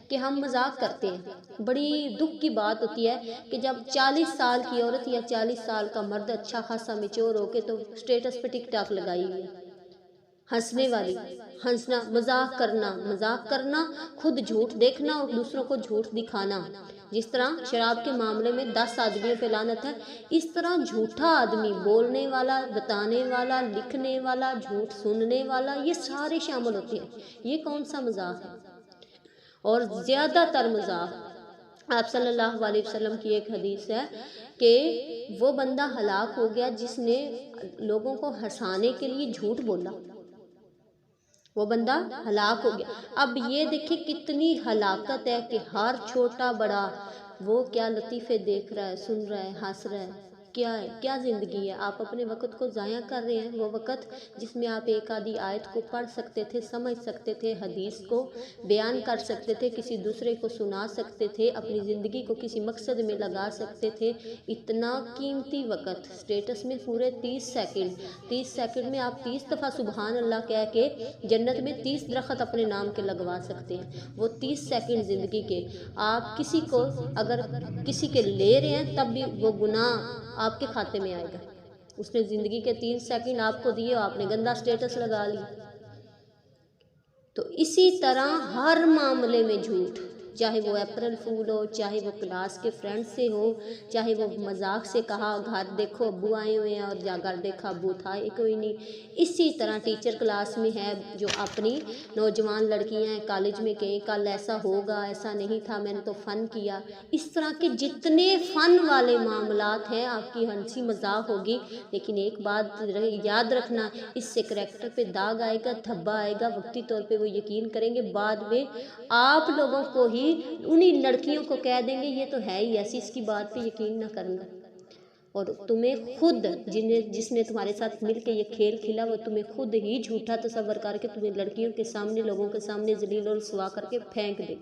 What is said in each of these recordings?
کہ ہم مذاق کرتے ہیں۔ بڑی دکھ کی بات ہوتی ہے کہ جب 40 سال کی عورت یا 40 سال کا مرد اچھا خاصا میچور ہو کے تو سٹیٹس پہ ٹک ٹاک لگائی ہوئی ہے، ہنسنے والی، ہنسنا، مذاق کرنا، خود جھوٹ دیکھنا اور دوسروں کو جھوٹ دکھانا۔ جس طرح شراب کے معاملے میں 10 آدمیوں پہ لعنت ہے، اس طرح جھوٹا آدمی، بولنے والا، بتانے والا، لکھنے والا، جھوٹ سننے والا، یہ سارے شامل ہوتے ہیں۔ یہ کون سا مذاق ہے؟ اور زیادہ تر مذاق، آپ صلی اللہ علیہ وسلم کی ایک حدیث ہے کہ وہ بندہ ہلاک ہو گیا جس نے لوگوں کو ہنسانے کے لیے جھوٹ بولا، وہ بندہ ہلاک ہو گیا۔ اب یہ دیکھیں کتنی ہلاکت ہے کہ ہر چھوٹا بڑا وہ کیا لطیفے دیکھ رہا ہے، سن رہا ہے، ہنس رہا ہے۔ کیا زندگی ہے؟ آپ اپنے وقت کو ضائع کر رہے ہیں، وہ وقت جس میں آپ ایک آدھی آیت کو پڑھ سکتے تھے، سمجھ سکتے تھے، حدیث کو بیان کر سکتے تھے، کسی دوسرے کو سنا سکتے تھے، اپنی زندگی کو کسی مقصد میں لگا سکتے تھے۔ اتنا قیمتی وقت سٹیٹس میں پورے 30 سیکنڈ میں آپ 30 دفعہ سبحان اللہ کہہ کے جنت میں 30 درخت اپنے نام کے لگوا سکتے ہیں۔ وہ 30 سیکنڈ زندگی کے آپ کسی کو اگر کسی کے لے رہے ہیں تب بھی وہ گناہ آپ کے کھاتے میں آئے گا۔ اس نے زندگی کے 3 سیکنڈ آپ کو دیے، آپ نے گندا سٹیٹس لگا لی۔ تو اسی طرح ہر معاملے میں جھوٹ، چاہے وہ اپریل فول ہو، چاہے وہ کلاس کے فرینڈ سے ہو، چاہے وہ مذاق سے کہا گھر دیکھو ابو آئے ہوئے ہیں اور جا کر دیکھا ابو تھا ہی کوئی نہیں۔ اسی طرح ٹیچر کلاس میں ہے جو اپنی نوجوان لڑکیاں ہیں کالج میں کہ کل ایسا ہوگا، ایسا نہیں تھا، میں نے تو فن کیا۔ اس طرح کے جتنے فن والے معاملات ہیں آپ کی ہنسی مذاق ہوگی، لیکن ایک بات یاد رکھنا، اس سے کریکٹر پہ داغ آئے گا، دھبا آئے گا، وقتی طور پہ وہ یقین کریں گے، بعد میں آپ لوگوں کو ہی انہی لڑکیوں کو کہہ دیں گے یہ تو ہے ہی ایسی، اس کی بات پہ یقین نہ کرنا۔ اور تمہیں خود جس نے تمہارے ساتھ مل کے یہ کھیل کھیلا وہ تمہیں خود ہی جھوٹا تصور کر کے تمہیں لڑکیوں کے سامنے، لوگوں کے سامنے ذلیل و رسوا کر کے پھینک دے۔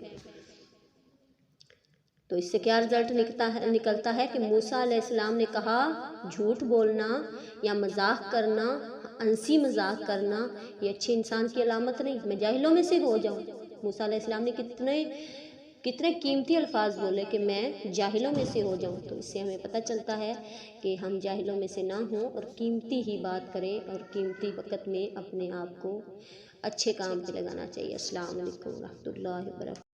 تو اس سے کیا رزلٹ نکلتا ہے کہ موسیٰ علیہ السلام نے کہا جھوٹ بولنا یا مذاق کرنا، ہنسی مذاق کرنا یہ اچھے انسان کی علامت نہیں، میں جاہلوں میں سے ہو جاؤں۔ موسیٰ علیہ السلام نے کتنے قیمتی الفاظ بولے کہ میں جاہلوں میں سے ہو جاؤں۔ تو اس سے ہمیں پتہ چلتا ہے کہ ہم جاہلوں میں سے نہ ہوں اور قیمتی ہی بات کریں اور قیمتی وقت میں اپنے آپ کو اچھے کام پہ لگانا چاہیے۔ السلام علیکم ورحمۃ اللہ وبرکاتہ۔